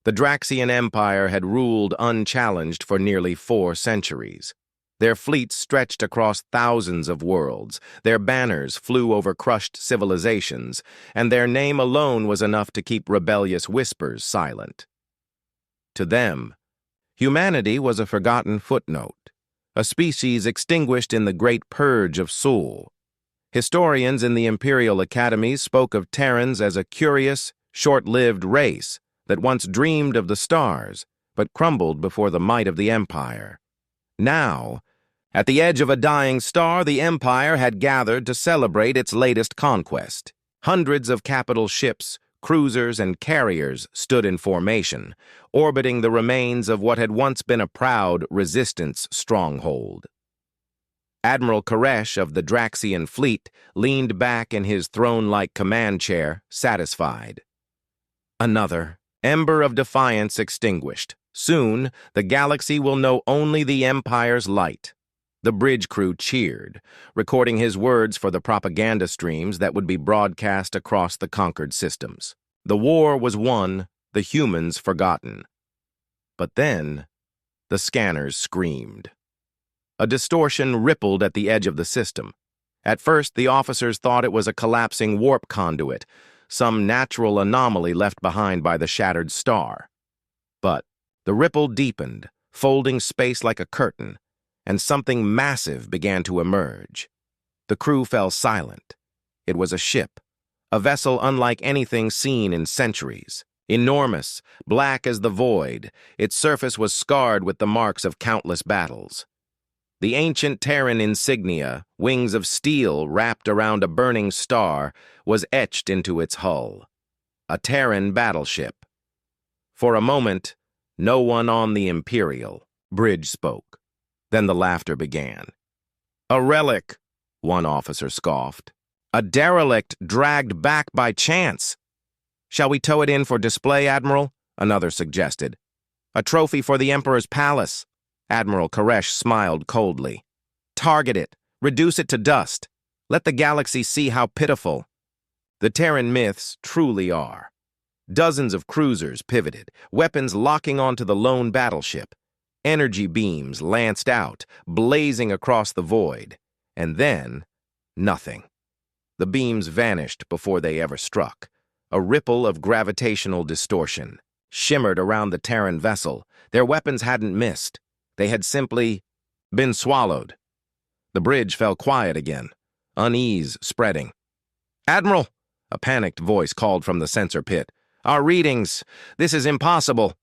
The Draxian Empire had ruled unchallenged for nearly 4 centuries. Their fleets stretched across thousands of worlds, their banners flew over crushed civilizations, and their name alone was enough to keep rebellious whispers silent. To them, humanity was a forgotten footnote, a species extinguished in the Great Purge of Sul. Historians in the Imperial Academies spoke of Terrans as a curious, short-lived race that once dreamed of the stars, but crumbled before the might of the Empire. Now, at the edge of a dying star, the Empire had gathered to celebrate its latest conquest. Hundreds of capital ships, cruisers, and carriers stood in formation, orbiting the remains of what had once been a proud resistance stronghold. Admiral Koresh of the Draxian fleet leaned back in his throne-like command chair, satisfied. Another ember of defiance extinguished. Soon, the galaxy will know only the Empire's light. The bridge crew cheered, recording his words for the propaganda streams that would be broadcast across the conquered systems. The war was won, the humans forgotten. But then, the scanners screamed. A distortion rippled at the edge of the system. At first, the officers thought it was a collapsing warp conduit, some natural anomaly left behind by the shattered star. But the ripple deepened, folding space like a curtain, and something massive began to emerge. The crew fell silent. It was a ship, a vessel unlike anything seen in centuries. Enormous, black as the void, its surface was scarred with the marks of countless battles. The ancient Terran insignia, wings of steel wrapped around a burning star, was etched into its hull. A Terran battleship. For a moment, no one on the Imperial bridge spoke. Then the laughter began. "A relic," one officer scoffed. "A derelict dragged back by chance." "Shall we tow it in for display, Admiral?" another suggested. "A trophy for the Emperor's palace." Admiral Koresh smiled coldly. "Target it. Reduce it to dust. Let the galaxy see how pitiful." The Terran myths truly are. Dozens of cruisers pivoted, weapons locking onto the lone battleship. Energy beams lanced out, blazing across the void. And then, nothing. The beams vanished before they ever struck. A ripple of gravitational distortion shimmered around the Terran vessel. Their weapons hadn't missed. They had simply been swallowed. The bridge fell quiet again, unease spreading. "Admiral," a panicked voice called from the sensor pit. "Our readings. This is impossible.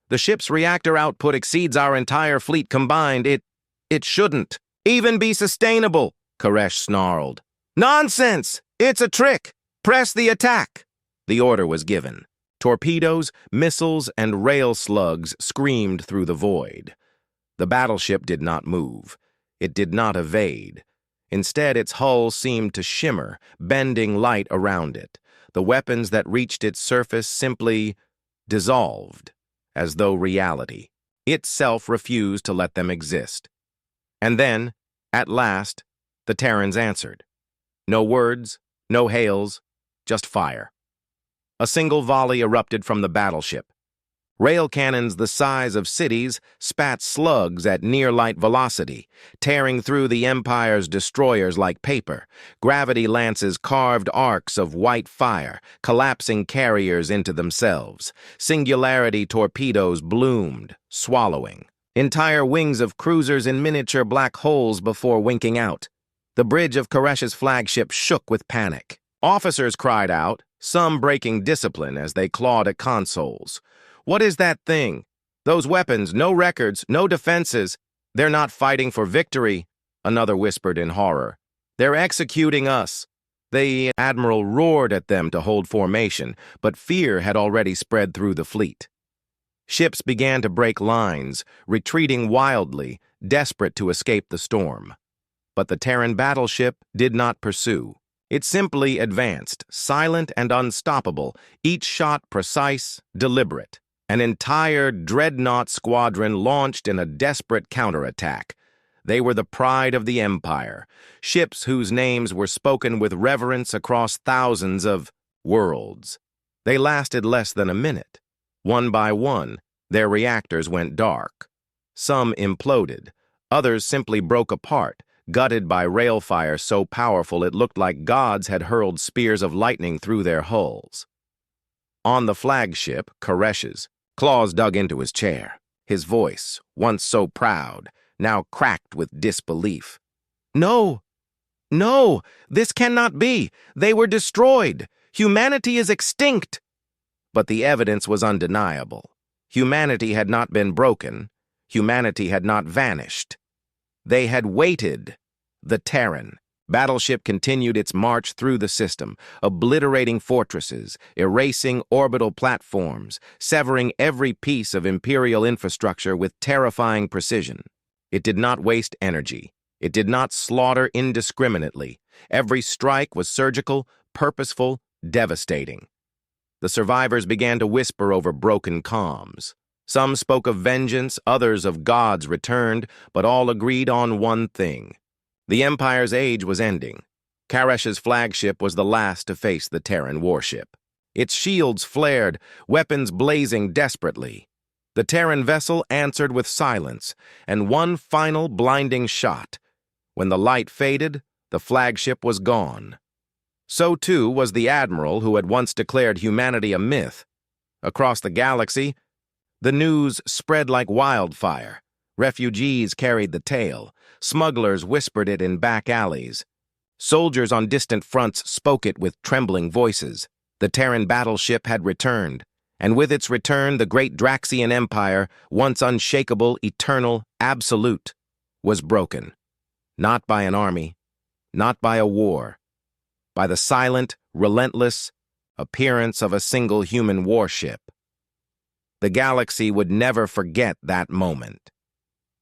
The ship's reactor output exceeds our entire fleet combined. It shouldn't even be sustainable," Koresh snarled. "Nonsense! It's a trick! Press the attack!" The order was given. Torpedoes, missiles, and rail slugs screamed through the void. The battleship did not move. It did not evade. Instead, its hull seemed to shimmer, bending light around it. The weapons that reached its surface simply dissolved, as though reality itself refused to let them exist. And then, at last, the Terrans answered. No words, no hails, just fire. A single volley erupted from the battleship. Rail cannons the size of cities spat slugs at near-light velocity, tearing through the Empire's destroyers like paper. Gravity lances carved arcs of white fire, collapsing carriers into themselves. Singularity torpedoes bloomed, swallowing. Entire wings of cruisers in miniature black holes before winking out. The bridge of Koresh's flagship shook with panic. Officers cried out, some breaking discipline as they clawed at consoles. "What is that thing? Those weapons, no records, no defenses. They're not fighting for victory," another whispered in horror. "They're executing us." The admiral roared at them to hold formation, but fear had already spread through the fleet. Ships began to break lines, retreating wildly, desperate to escape the storm. But the Terran battleship did not pursue. It simply advanced, silent and unstoppable, each shot precise, deliberate. An entire dreadnought squadron launched in a desperate counterattack. They were the pride of the Empire, ships whose names were spoken with reverence across thousands of worlds. They lasted less than a minute. One by one, their reactors went dark. Some imploded. Others simply broke apart, gutted by railfire so powerful it looked like gods had hurled spears of lightning through their hulls. On the flagship, Koresh's, Claus dug into his chair. His voice, once so proud, now cracked with disbelief. "No! No! This cannot be! They were destroyed! Humanity is extinct!" But the evidence was undeniable. Humanity had not been broken. Humanity had not vanished. They had waited. The Terran Battleship continued its march through the system, obliterating fortresses, erasing orbital platforms, severing every piece of Imperial infrastructure with terrifying precision. It did not waste energy. It did not slaughter indiscriminately. Every strike was surgical, purposeful, devastating. The survivors began to whisper over broken comms. Some spoke of vengeance, others of gods returned, but all agreed on one thing. The Empire's age was ending. Koresh's flagship was the last to face the Terran warship. Its shields flared, weapons blazing desperately. The Terran vessel answered with silence, and one final blinding shot. When the light faded, the flagship was gone. So too was the Admiral who had once declared humanity a myth. Across the galaxy, the news spread like wildfire. Refugees carried the tale. Smugglers whispered it in back alleys. Soldiers on distant fronts spoke it with trembling voices. The Terran battleship had returned, and with its return, the great Draxian Empire, once unshakable, eternal, absolute, was broken. Not by an army, not by a war, by the silent, relentless appearance of a single human warship. The galaxy would never forget that moment.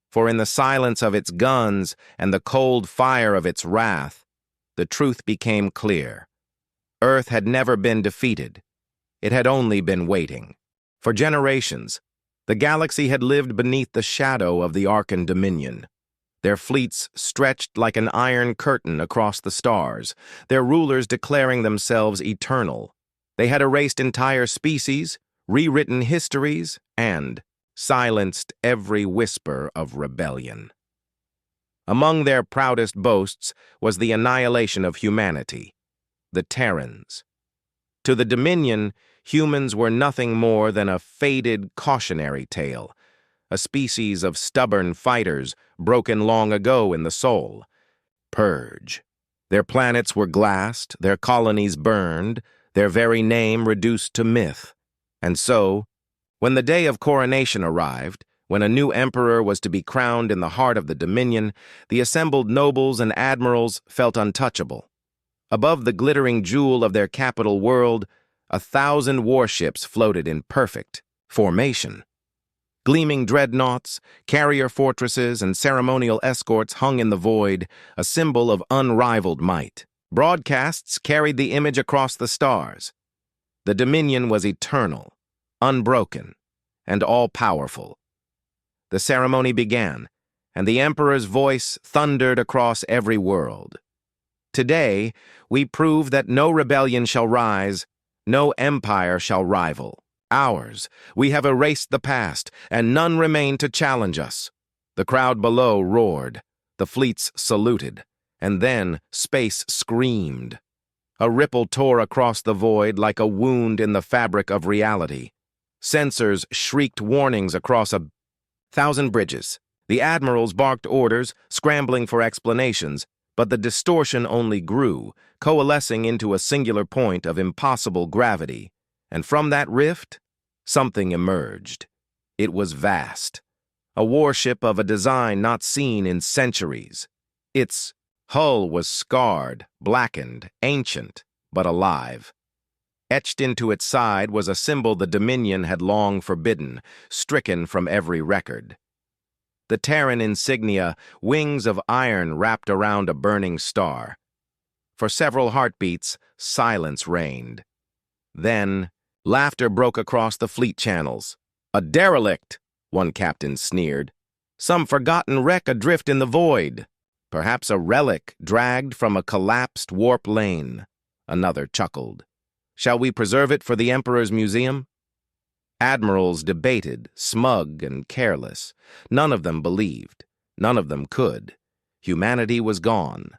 For in the silence of its guns and the cold fire of its wrath, the truth became clear. Earth had never been defeated. It had only been waiting. For generations, the galaxy had lived beneath the shadow of the Arkan Dominion. Their fleets stretched like an iron curtain across the stars, their rulers declaring themselves eternal. They had erased entire species, rewritten histories, and silenced every whisper of rebellion. Among their proudest boasts was the annihilation of humanity, the Terrans. To the Dominion, humans were nothing more than a faded cautionary tale, a species of stubborn fighters broken long ago in the soul. Purge. Their planets were glassed, their colonies burned, their very name reduced to myth. And so, when the day of coronation arrived, when a new emperor was to be crowned in the heart of the Dominion, the assembled nobles and admirals felt untouchable. Above the glittering jewel of their capital world, 1,000 warships floated in perfect formation. Gleaming dreadnoughts, carrier fortresses, and ceremonial escorts hung in the void, a symbol of unrivaled might. Broadcasts carried the image across the stars. The Dominion was eternal, unbroken, and all-powerful. The ceremony began, and the Emperor's voice thundered across every world. Today, we prove that no rebellion shall rise, no empire shall rival. Ours, we have erased the past, and none remain to challenge us. The crowd below roared, the fleets saluted, and then space screamed. A ripple tore across the void like a wound in the fabric of reality. Sensors shrieked warnings across 1,000 bridges. The admirals barked orders, scrambling for explanations, but the distortion only grew, coalescing into a singular point of impossible gravity. And from that rift, something emerged. It was vast, a warship of a design not seen in centuries. Its hull was scarred, blackened, ancient, but alive. Etched into its side was a symbol the Dominion had long forbidden, stricken from every record. The Terran insignia, wings of iron wrapped around a burning star. For several heartbeats, silence reigned. Then, laughter broke across the fleet channels. "A derelict," one captain sneered. "Some forgotten wreck adrift in the void. Perhaps a relic dragged from a collapsed warp lane," another chuckled. "Shall we preserve it for the Emperor's museum?" Admirals debated, smug and careless. None of them believed. None of them could. Humanity was gone.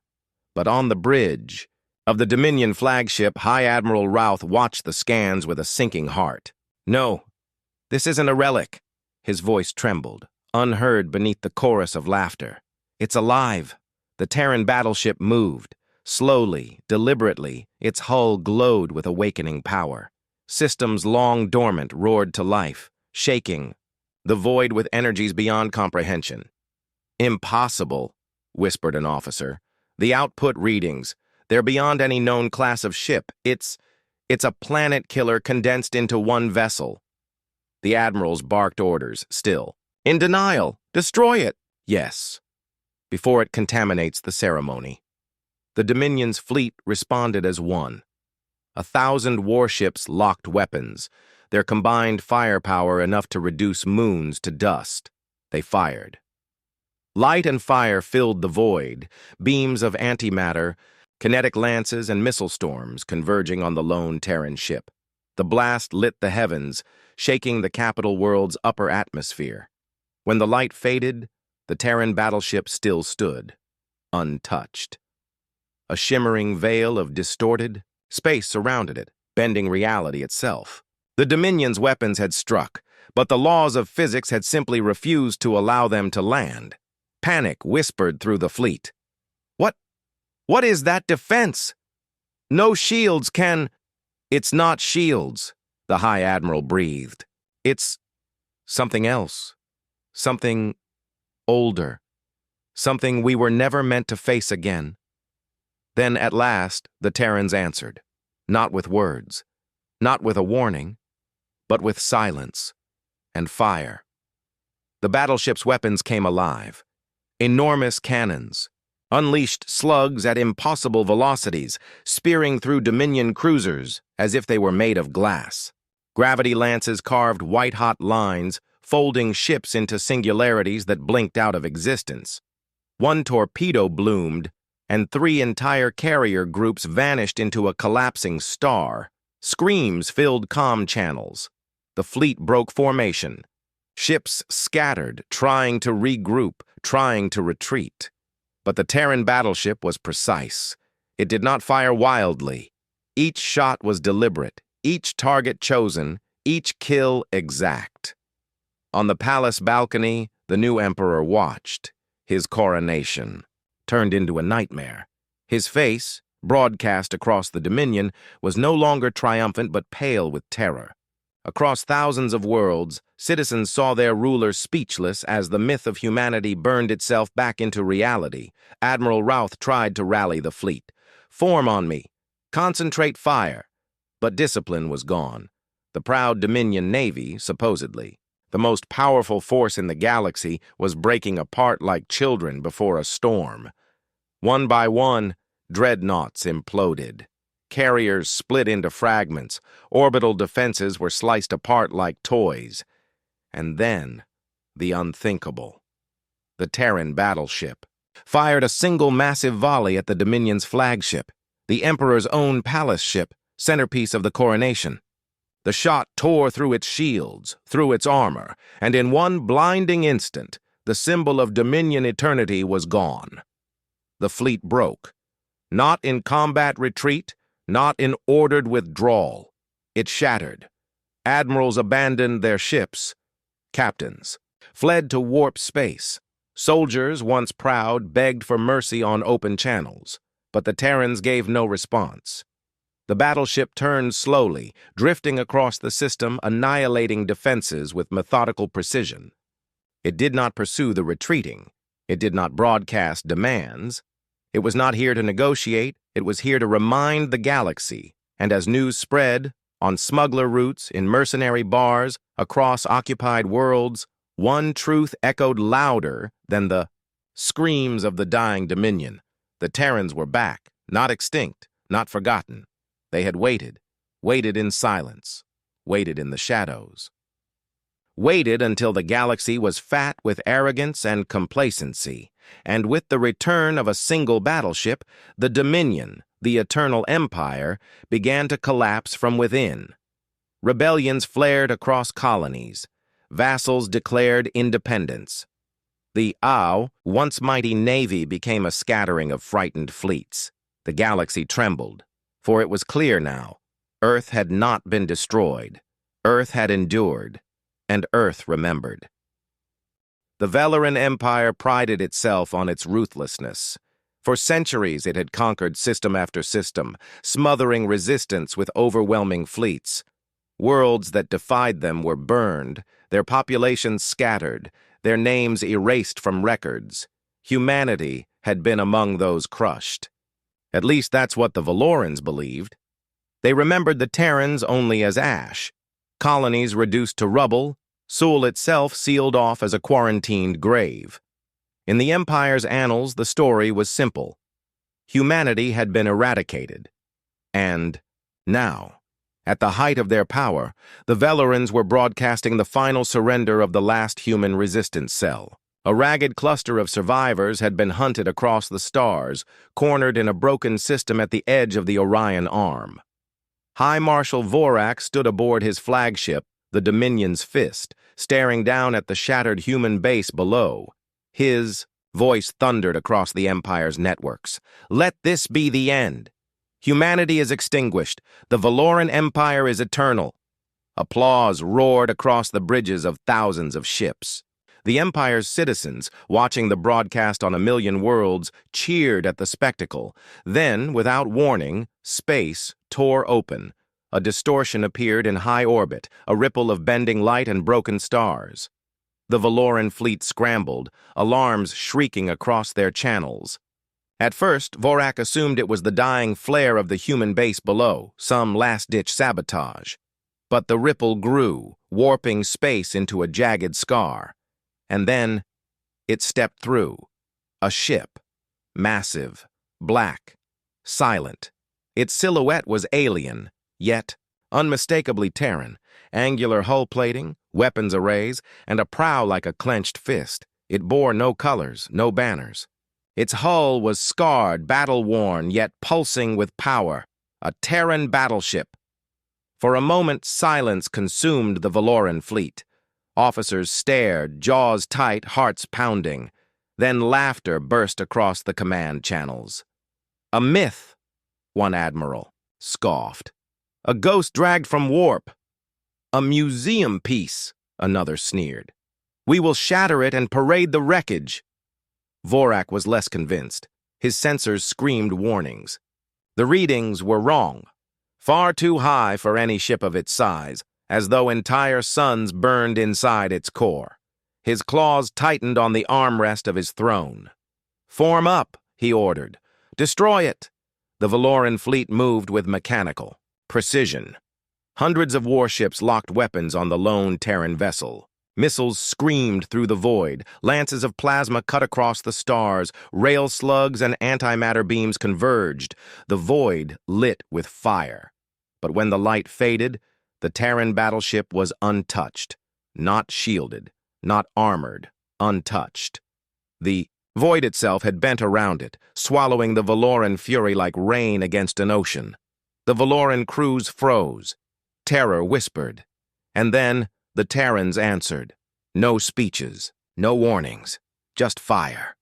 But on the bridge of the Dominion flagship, High Admiral Routh watched the scans with a sinking heart. "No, this isn't a relic." His voice trembled, unheard beneath the chorus of laughter. "It's alive." The Terran battleship moved. Slowly, deliberately, its hull glowed with awakening power. Systems long dormant roared to life, shaking the void with energies beyond comprehension. "Impossible," whispered an officer. "The output readings, they're beyond any known class of ship. It's a planet killer condensed into one vessel." The admirals barked orders, still. "In denial! Destroy it!" "Yes," before it contaminates the ceremony. The Dominion's fleet responded as one. 1,000 warships locked weapons, their combined firepower enough to reduce moons to dust. They fired. Light and fire filled the void, beams of antimatter, kinetic lances and missile storms converging on the lone Terran ship. The blast lit the heavens, shaking the capital world's upper atmosphere. When the light faded, the Terran battleship still stood, untouched. A shimmering veil of distorted space surrounded it, bending reality itself. The Dominion's weapons had struck, but the laws of physics had simply refused to allow them to land. Panic whispered through the fleet. What is that defense? No shields can..." "It's not shields," the High Admiral breathed. "It's something else. Something older. Something we were never meant to face again." Then, at last, the Terrans answered. Not with words, not with a warning, but with silence and fire. The battleship's weapons came alive. Enormous cannons unleashed slugs at impossible velocities, spearing through Dominion cruisers as if they were made of glass. Gravity lances carved white-hot lines, folding ships into singularities that blinked out of existence. One torpedo bloomed, and 3 entire carrier groups vanished into a collapsing star. Screams filled comm channels. The fleet broke formation. Ships scattered, trying to regroup, trying to retreat. But the Terran battleship was precise. It did not fire wildly. Each shot was deliberate, each target chosen, each kill exact. On the palace balcony, the new emperor watched. His coronation turned into a nightmare. His face, broadcast across the Dominion, was no longer triumphant but pale with terror. Across thousands of worlds, citizens saw their ruler speechless as the myth of humanity burned itself back into reality. Admiral Routh tried to rally the fleet. "Form on me. Concentrate fire." But discipline was gone. The proud Dominion Navy, supposedly the most powerful force in the galaxy, was breaking apart like children before a storm. One by one, dreadnoughts imploded. Carriers split into fragments. Orbital defenses were sliced apart like toys. And then, the unthinkable. The Terran battleship fired a single massive volley at the Dominion's flagship, the Emperor's own palace ship, centerpiece of the coronation. The shot tore through its shields, through its armor, and in one blinding instant, the symbol of Dominion eternity was gone. The fleet broke. Not in combat retreat, not in ordered withdrawal. It shattered. Admirals abandoned their ships. Captains fled to warp space. Soldiers, once proud, begged for mercy on open channels, but the Terrans gave no response. The battleship turned slowly, drifting across the system, annihilating defenses with methodical precision. It did not pursue the retreating. It did not broadcast demands. It was not here to negotiate. It was here to remind the galaxy. And as news spread, on smuggler routes, in mercenary bars, across occupied worlds, one truth echoed louder than the screams of the dying Dominion. The Terrans were back, not extinct, not forgotten. They had waited in silence, waited in the shadows. Waited until the galaxy was fat with arrogance and complacency, and with the return of a single battleship, the Dominion, the eternal empire, began to collapse from within. Rebellions flared across colonies. Vassals declared independence. The once mighty navy became a scattering of frightened fleets. The galaxy trembled, for it was clear now. Earth had not been destroyed. Earth had endured, and Earth remembered. The Valoran Empire prided itself on its ruthlessness. For centuries it had conquered system after system, smothering resistance with overwhelming fleets. Worlds that defied them were burned, their populations scattered, their names erased from records. Humanity had been among those crushed. At least that's what the Valorans believed. They remembered the Terrans only as ash, colonies reduced to rubble, Seoul itself sealed off as a quarantined grave. In the Empire's annals, the story was simple. Humanity had been eradicated. And now, at the height of their power, the Valorans were broadcasting the final surrender of the last human resistance cell. A ragged cluster of survivors had been hunted across the stars, cornered in a broken system at the edge of the Orion Arm. High Marshal Vorak stood aboard his flagship, the Dominion's Fist, staring down at the shattered human base below. His voice thundered across the Empire's networks. "Let this be the end. Humanity is extinguished. The Valoran Empire is eternal." Applause roared across the bridges of thousands of ships. The Empire's citizens, watching the broadcast on a million worlds, cheered at the spectacle. Then, without warning, space tore open. A distortion appeared in high orbit, a ripple of bending light and broken stars. The Valoran fleet scrambled, alarms shrieking across their channels. At first, Vorak assumed it was the dying flare of the human base below, some last-ditch sabotage. But the ripple grew, warping space into a jagged scar. And then, it stepped through. A ship. Massive. Black. Silent. Its silhouette was alien, yet unmistakably Terran. Angular hull plating, weapons arrays, and a prow like a clenched fist. It bore no colors, no banners. Its hull was scarred, battle-worn, yet pulsing with power. A Terran Battleship. For a moment, silence consumed the Valoran fleet. Officers stared, jaws tight, hearts pounding. Then laughter burst across the command channels. "A myth," one admiral scoffed. "A ghost dragged from warp." "A museum piece," another sneered. "We will shatter it and parade the wreckage." Vorak was less convinced. His sensors screamed warnings. The readings were wrong. Far too high for any ship of its size, as though entire suns burned inside its core. His claws tightened on the armrest of his throne. "Form up," he ordered. "Destroy it." The Valoran fleet moved with mechanical precision. Hundreds of warships locked weapons on the lone Terran vessel. Missiles screamed through the void. Lances of plasma cut across the stars. Rail slugs and antimatter beams converged. The void lit with fire. But when the light faded, the Terran battleship was untouched. Not shielded. Not armored. Untouched. The void itself had bent around it, swallowing the Valoran fury like rain against an ocean. The Valoran crews froze. Terror whispered. And then the Terrans answered. No speeches, no warnings, just fire.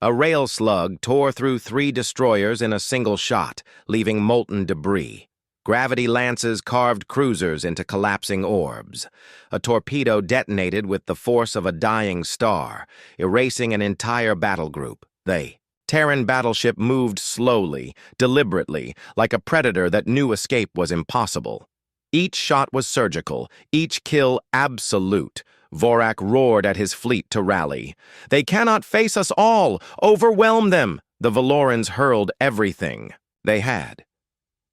A rail slug tore through 3 destroyers in a single shot, leaving molten debris. Gravity lances carved cruisers into collapsing orbs. A torpedo detonated with the force of a dying star, erasing an entire battle group. The Terran battleship moved slowly, deliberately, like a predator that knew escape was impossible. Each shot was surgical, each kill absolute. Vorak roared at his fleet to rally. "They cannot face us all! Overwhelm them!" The Valorans hurled everything they had.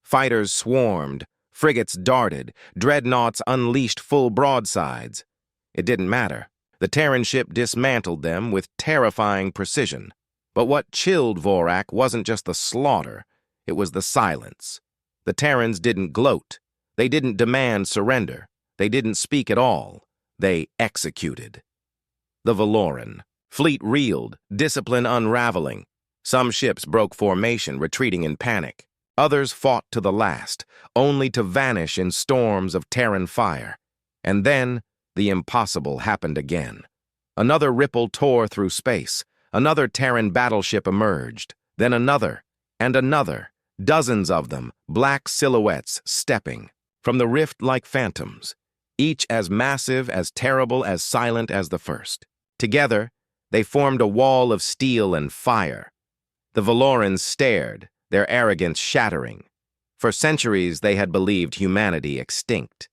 Fighters swarmed, frigates darted, dreadnoughts unleashed full broadsides. It didn't matter. The Terran ship dismantled them with terrifying precision. But what chilled Vorak wasn't just the slaughter, it was the silence. The Terrans didn't gloat. They didn't demand surrender. They didn't speak at all. They executed. The Valoran fleet reeled, discipline unraveling. Some ships broke formation, retreating in panic. Others fought to the last, only to vanish in storms of Terran fire. And then, the impossible happened again. Another ripple tore through space. Another Terran battleship emerged. Then another, and another. Dozens of them, black silhouettes, stepping. From the rift like phantoms. Each as massive, as terrible, as silent as the first. Together, they formed a wall of steel and fire. The Valorans stared, their arrogance shattering. For centuries they had believed humanity extinct.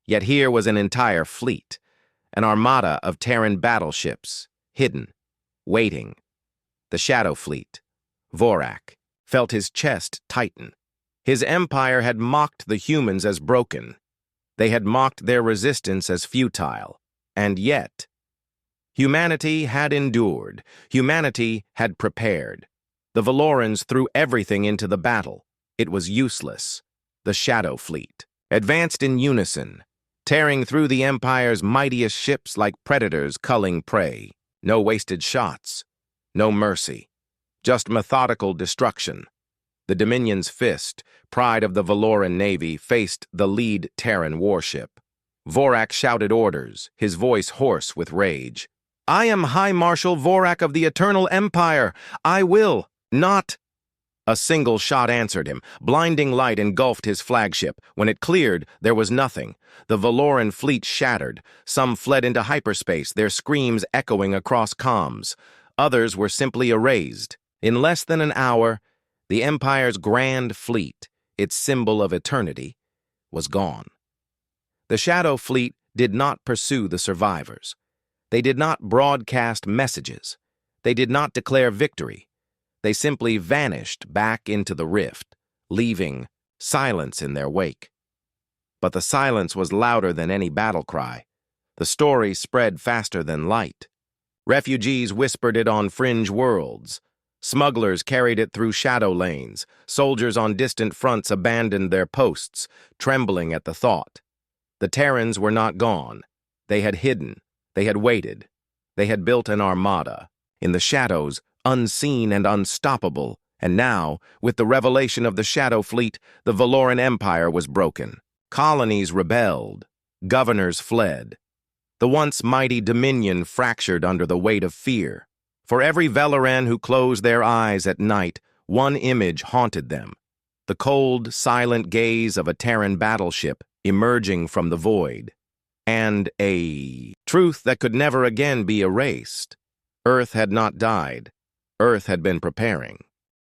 Yet here was an entire fleet, an armada of Terran battleships, hidden, waiting. The Shadow Fleet, Vorak, felt his chest tighten. His empire had mocked the humans as broken. They had mocked their resistance as futile. And yet, humanity had endured. Humanity had prepared. The Valorans threw everything into the battle. It was useless. The Shadow Fleet advanced in unison, tearing through the Empire's mightiest ships like predators culling prey. No wasted shots, no mercy, just methodical destruction. The Dominion's fist, pride of the Valoran Navy, faced the lead Terran warship. Vorak shouted orders, his voice hoarse with rage. "I am High Marshal Vorak of the Eternal Empire. I will not." A single shot answered him. Blinding light engulfed his flagship. When it cleared, there was nothing. The Valoran fleet shattered. Some fled into hyperspace, their screams echoing across comms. Others were simply erased. In less than an hour, the Empire's grand fleet, its symbol of eternity, was gone. The Shadow Fleet did not pursue the survivors. They did not broadcast messages. They did not declare victory. They simply vanished back into the rift, leaving silence in their wake. But the silence was louder than any battle cry. The story spread faster than light. Refugees whispered it on fringe worlds. Smugglers carried it through shadow lanes. Soldiers on distant fronts abandoned their posts, trembling at the thought. The Terrans were not gone. They had hidden. They had waited. They had built an armada. In the shadows, unseen and unstoppable, and now, with the revelation of the Shadow Fleet, the Valoran Empire was broken. Colonies rebelled. Governors fled. The once mighty Dominion fractured under the weight of fear. For every Valoran who closed their eyes at night, one image haunted them. The cold, silent gaze of a Terran battleship emerging from the void. And a truth that could never again be erased. Earth had not died. Earth had been preparing.